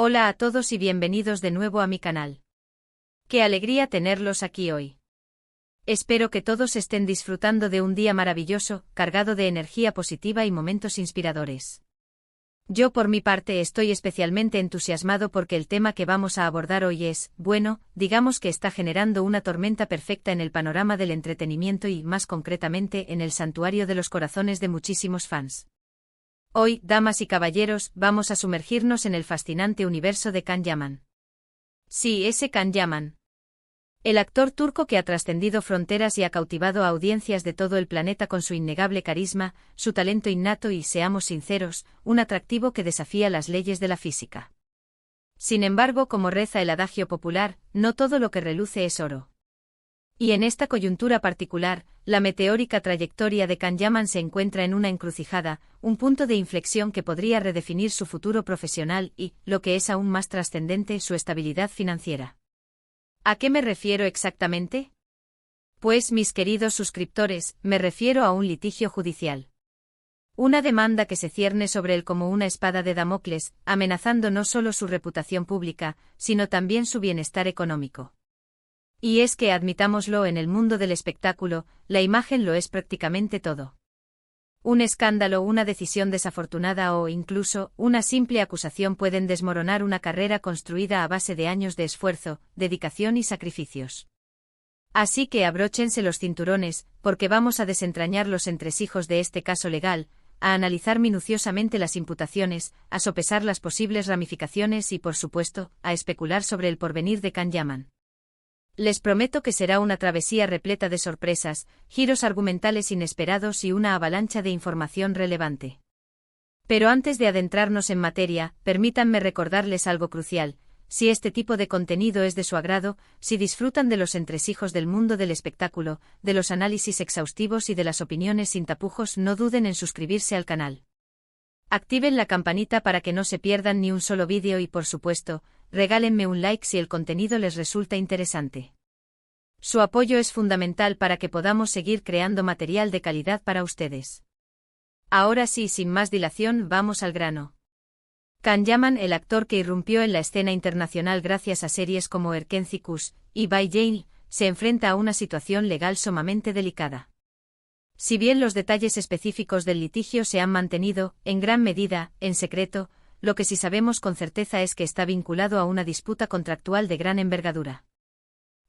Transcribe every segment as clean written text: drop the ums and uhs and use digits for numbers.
Hola a todos y bienvenidos de nuevo a mi canal. Qué alegría tenerlos aquí hoy. Espero que todos estén disfrutando de un día maravilloso, cargado de energía positiva y momentos inspiradores. Yo por mi parte estoy especialmente entusiasmado porque el tema que vamos a abordar hoy es, bueno, digamos que está generando una tormenta perfecta en el panorama del entretenimiento y, más concretamente, en el santuario de los corazones de muchísimos fans. Hoy, damas y caballeros, vamos a sumergirnos en el fascinante universo de Can Yaman. Sí, ese Can Yaman. El actor turco que ha trascendido fronteras y ha cautivado a audiencias de todo el planeta con su innegable carisma, su talento innato y, seamos sinceros, un atractivo que desafía las leyes de la física. Sin embargo, como reza el adagio popular, no todo lo que reluce es oro. Y en esta coyuntura particular, la meteórica trayectoria de Can Yaman se encuentra en una encrucijada, un punto de inflexión que podría redefinir su futuro profesional y, lo que es aún más trascendente, su estabilidad financiera. ¿A qué me refiero exactamente? Pues, mis queridos suscriptores, me refiero a un litigio judicial. Una demanda que se cierne sobre él como una espada de Damocles, amenazando no solo su reputación pública, sino también su bienestar económico. Y es que, admitámoslo, en el mundo del espectáculo, la imagen lo es prácticamente todo. Un escándalo, una decisión desafortunada o, incluso, una simple acusación pueden desmoronar una carrera construida a base de años de esfuerzo, dedicación y sacrificios. Así que abróchense los cinturones, porque vamos a desentrañar los entresijos de este caso legal, a analizar minuciosamente las imputaciones, a sopesar las posibles ramificaciones y, por supuesto, a especular sobre el porvenir de Can Yaman. Les prometo que será una travesía repleta de sorpresas, giros argumentales inesperados y una avalancha de información relevante. Pero antes de adentrarnos en materia, permítanme recordarles algo crucial: si este tipo de contenido es de su agrado, si disfrutan de los entresijos del mundo del espectáculo, de los análisis exhaustivos y de las opiniones sin tapujos, no duden en suscribirse al canal. Activen la campanita para que no se pierdan ni un solo vídeo y, por supuesto, regálenme un like si el contenido les resulta interesante. Su apoyo es fundamental para que podamos seguir creando material de calidad para ustedes. Ahora sí, sin más dilación, vamos al grano. Can Yaman, el actor que irrumpió en la escena internacional gracias a series como Erkenci Kuş y Bay Jail, se enfrenta a una situación legal sumamente delicada. Si bien los detalles específicos del litigio se han mantenido, en gran medida, en secreto, lo que sí sabemos con certeza es que está vinculado a una disputa contractual de gran envergadura.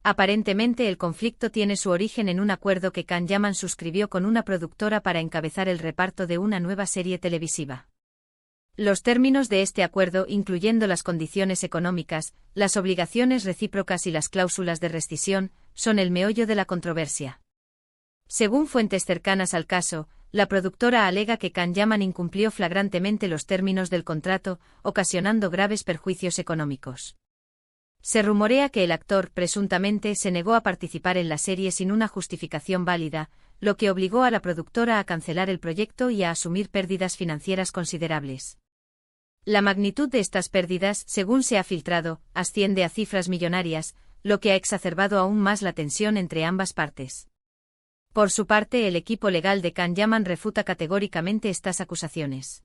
Aparentemente el conflicto tiene su origen en un acuerdo que Can Yaman suscribió con una productora para encabezar el reparto de una nueva serie televisiva. Los términos de este acuerdo, incluyendo las condiciones económicas, las obligaciones recíprocas y las cláusulas de rescisión, son el meollo de la controversia. Según fuentes cercanas al caso, la productora alega que Can Yaman incumplió flagrantemente los términos del contrato, ocasionando graves perjuicios económicos. Se rumorea que el actor, presuntamente, se negó a participar en la serie sin una justificación válida, lo que obligó a la productora a cancelar el proyecto y a asumir pérdidas financieras considerables. La magnitud de estas pérdidas, según se ha filtrado, asciende a cifras millonarias, lo que ha exacerbado aún más la tensión entre ambas partes. Por su parte, el equipo legal de Can Yaman refuta categóricamente estas acusaciones.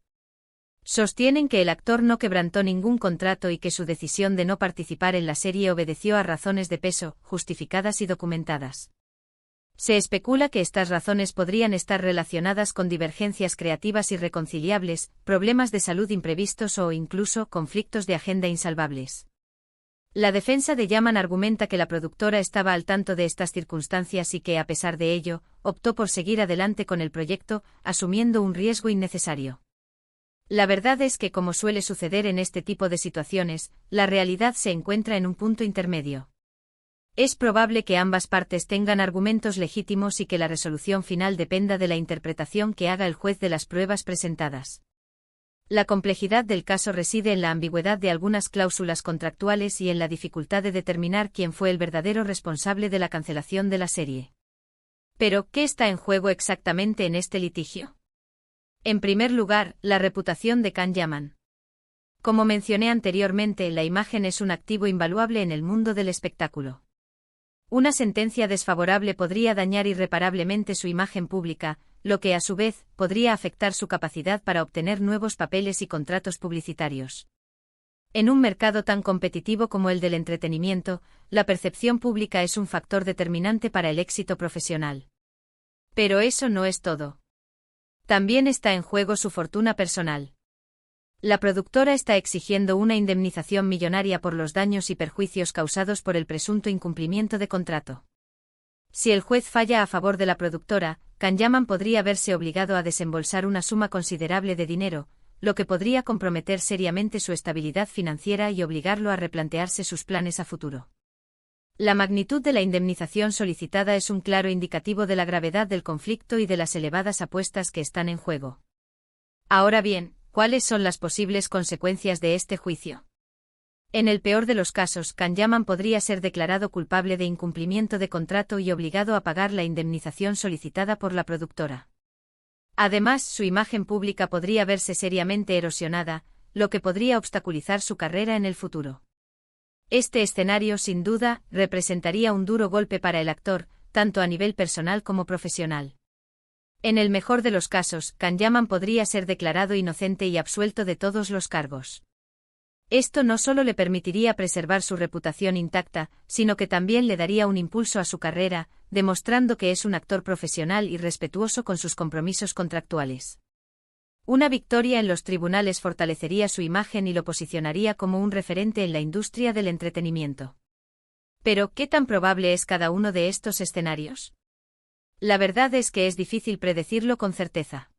Sostienen que el actor no quebrantó ningún contrato y que su decisión de no participar en la serie obedeció a razones de peso, justificadas y documentadas. Se especula que estas razones podrían estar relacionadas con divergencias creativas irreconciliables, problemas de salud imprevistos o, incluso, conflictos de agenda insalvables. La defensa de Yaman argumenta que la productora estaba al tanto de estas circunstancias y que, a pesar de ello, optó por seguir adelante con el proyecto, asumiendo un riesgo innecesario. La verdad es que, como suele suceder en este tipo de situaciones, la realidad se encuentra en un punto intermedio. Es probable que ambas partes tengan argumentos legítimos y que la resolución final dependa de la interpretación que haga el juez de las pruebas presentadas. La complejidad del caso reside en la ambigüedad de algunas cláusulas contractuales y en la dificultad de determinar quién fue el verdadero responsable de la cancelación de la serie. Pero, ¿qué está en juego exactamente en este litigio? En primer lugar, la reputación de Can Yaman. Como mencioné anteriormente, la imagen es un activo invaluable en el mundo del espectáculo. Una sentencia desfavorable podría dañar irreparablemente su imagen pública, lo que a su vez podría afectar su capacidad para obtener nuevos papeles y contratos publicitarios. En un mercado tan competitivo como el del entretenimiento, la percepción pública es un factor determinante para el éxito profesional. Pero eso no es todo. También está en juego su fortuna personal. La productora está exigiendo una indemnización millonaria por los daños y perjuicios causados por el presunto incumplimiento de contrato. Si el juez falla a favor de la productora, Kanyaman podría verse obligado a desembolsar una suma considerable de dinero, lo que podría comprometer seriamente su estabilidad financiera y obligarlo a replantearse sus planes a futuro. La magnitud de la indemnización solicitada es un claro indicativo de la gravedad del conflicto y de las elevadas apuestas que están en juego. Ahora bien, ¿cuáles son las posibles consecuencias de este juicio? En el peor de los casos, Kanyaman podría ser declarado culpable de incumplimiento de contrato y obligado a pagar la indemnización solicitada por la productora. Además, su imagen pública podría verse seriamente erosionada, lo que podría obstaculizar su carrera en el futuro. Este escenario, sin duda, representaría un duro golpe para el actor, tanto a nivel personal como profesional. En el mejor de los casos, Kanyaman podría ser declarado inocente y absuelto de todos los cargos. Esto no solo le permitiría preservar su reputación intacta, sino que también le daría un impulso a su carrera, demostrando que es un actor profesional y respetuoso con sus compromisos contractuales. Una victoria en los tribunales fortalecería su imagen y lo posicionaría como un referente en la industria del entretenimiento. Pero, ¿qué tan probable es cada uno de estos escenarios? La verdad es que es difícil predecirlo con certeza.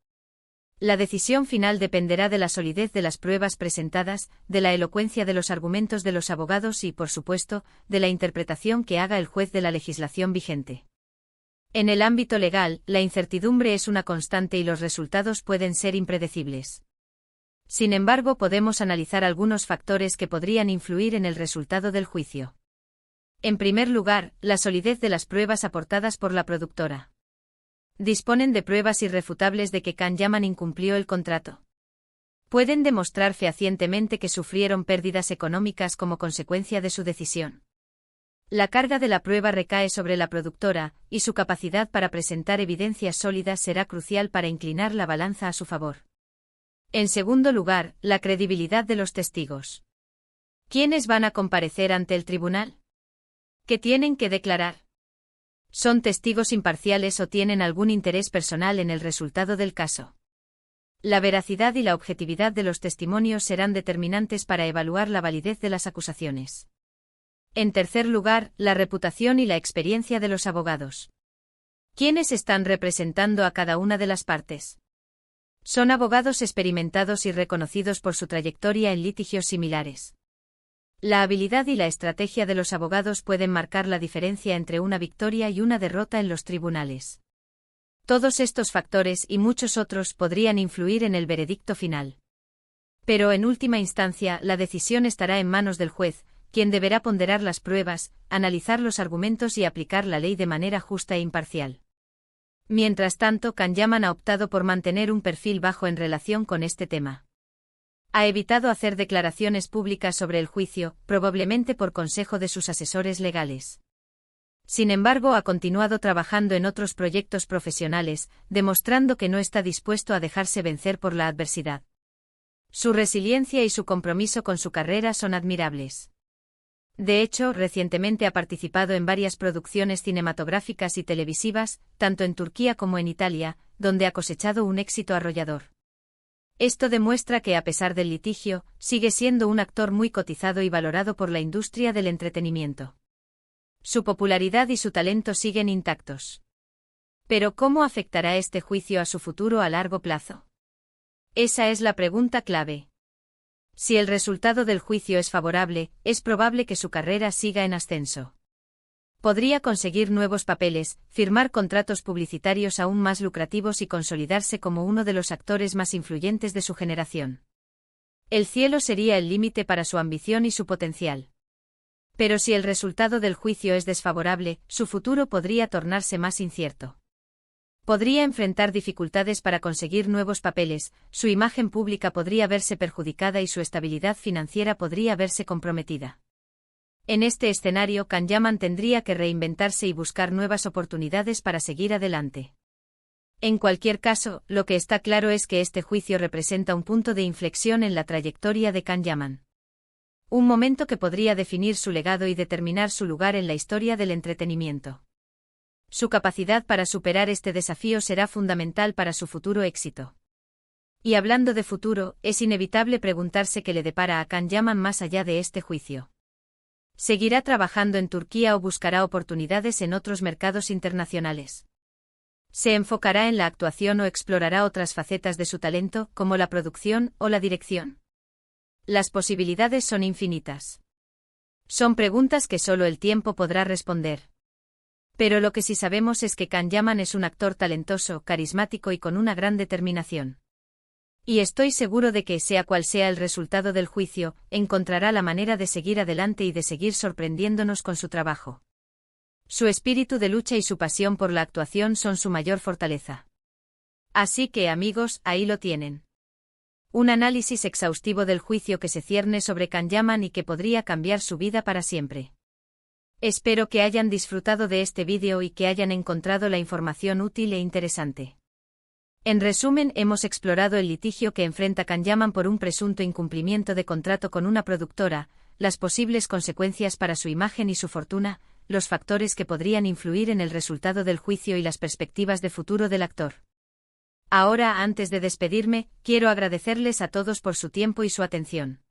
La decisión final dependerá de la solidez de las pruebas presentadas, de la elocuencia de los argumentos de los abogados y, por supuesto, de la interpretación que haga el juez de la legislación vigente. En el ámbito legal, la incertidumbre es una constante y los resultados pueden ser impredecibles. Sin embargo, podemos analizar algunos factores que podrían influir en el resultado del juicio. En primer lugar, la solidez de las pruebas aportadas por la productora. Disponen de pruebas irrefutables de que Kanyaman incumplió el contrato. Pueden demostrar fehacientemente que sufrieron pérdidas económicas como consecuencia de su decisión. La carga de la prueba recae sobre la productora, y su capacidad para presentar evidencias sólidas será crucial para inclinar la balanza a su favor. En segundo lugar, la credibilidad de los testigos. ¿Quiénes van a comparecer ante el tribunal? ¿Qué tienen que declarar? ¿Son testigos imparciales o tienen algún interés personal en el resultado del caso? La veracidad y la objetividad de los testimonios serán determinantes para evaluar la validez de las acusaciones. En tercer lugar, la reputación y la experiencia de los abogados. ¿Quiénes están representando a cada una de las partes? Son abogados experimentados y reconocidos por su trayectoria en litigios similares. La habilidad y la estrategia de los abogados pueden marcar la diferencia entre una victoria y una derrota en los tribunales. Todos estos factores y muchos otros podrían influir en el veredicto final. Pero en última instancia, la decisión estará en manos del juez, quien deberá ponderar las pruebas, analizar los argumentos y aplicar la ley de manera justa e imparcial. Mientras tanto, Kanyaman ha optado por mantener un perfil bajo en relación con este tema. Ha evitado hacer declaraciones públicas sobre el juicio, probablemente por consejo de sus asesores legales. Sin embargo, ha continuado trabajando en otros proyectos profesionales, demostrando que no está dispuesto a dejarse vencer por la adversidad. Su resiliencia y su compromiso con su carrera son admirables. De hecho, recientemente ha participado en varias producciones cinematográficas y televisivas, tanto en Turquía como en Italia, donde ha cosechado un éxito arrollador. Esto demuestra que a pesar del litigio, sigue siendo un actor muy cotizado y valorado por la industria del entretenimiento. Su popularidad y su talento siguen intactos. Pero ¿cómo afectará este juicio a su futuro a largo plazo? Esa es la pregunta clave. Si el resultado del juicio es favorable, es probable que su carrera siga en ascenso. Podría conseguir nuevos papeles, firmar contratos publicitarios aún más lucrativos y consolidarse como uno de los actores más influyentes de su generación. El cielo sería el límite para su ambición y su potencial. Pero si el resultado del juicio es desfavorable, su futuro podría tornarse más incierto. Podría enfrentar dificultades para conseguir nuevos papeles, su imagen pública podría verse perjudicada y su estabilidad financiera podría verse comprometida. En este escenario, Kanyaman tendría que reinventarse y buscar nuevas oportunidades para seguir adelante. En cualquier caso, lo que está claro es que este juicio representa un punto de inflexión en la trayectoria de Kanyaman. Un momento que podría definir su legado y determinar su lugar en la historia del entretenimiento. Su capacidad para superar este desafío será fundamental para su futuro éxito. Y hablando de futuro, es inevitable preguntarse qué le depara a Can Yaman más allá de este juicio. ¿Seguirá trabajando en Turquía o buscará oportunidades en otros mercados internacionales? ¿Se enfocará en la actuación o explorará otras facetas de su talento, como la producción o la dirección? Las posibilidades son infinitas. Son preguntas que solo el tiempo podrá responder. Pero lo que sí sabemos es que Can Yaman es un actor talentoso, carismático y con una gran determinación. Y estoy seguro de que, sea cual sea el resultado del juicio, encontrará la manera de seguir adelante y de seguir sorprendiéndonos con su trabajo. Su espíritu de lucha y su pasión por la actuación son su mayor fortaleza. Así que, amigos, ahí lo tienen. Un análisis exhaustivo del juicio que se cierne sobre Can Yaman y que podría cambiar su vida para siempre. Espero que hayan disfrutado de este vídeo y que hayan encontrado la información útil e interesante. En resumen, hemos explorado el litigio que enfrenta Can Yaman por un presunto incumplimiento de contrato con una productora, las posibles consecuencias para su imagen y su fortuna, los factores que podrían influir en el resultado del juicio y las perspectivas de futuro del actor. Ahora, antes de despedirme, quiero agradecerles a todos por su tiempo y su atención.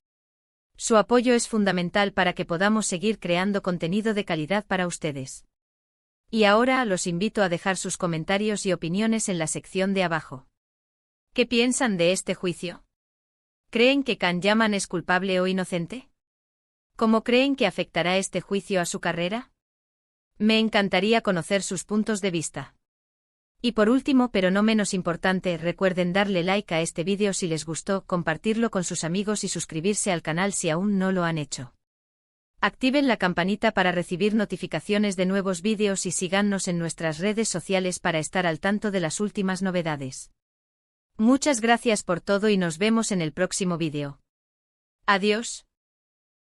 Su apoyo es fundamental para que podamos seguir creando contenido de calidad para ustedes. Y ahora los invito a dejar sus comentarios y opiniones en la sección de abajo. ¿Qué piensan de este juicio? ¿Creen que Can Yaman es culpable o inocente? ¿Cómo creen que afectará este juicio a su carrera? Me encantaría conocer sus puntos de vista. Y por último, pero no menos importante, recuerden darle like a este vídeo si les gustó, compartirlo con sus amigos y suscribirse al canal si aún no lo han hecho. Activen la campanita para recibir notificaciones de nuevos vídeos y síganos en nuestras redes sociales para estar al tanto de las últimas novedades. Muchas gracias por todo y nos vemos en el próximo vídeo. Adiós.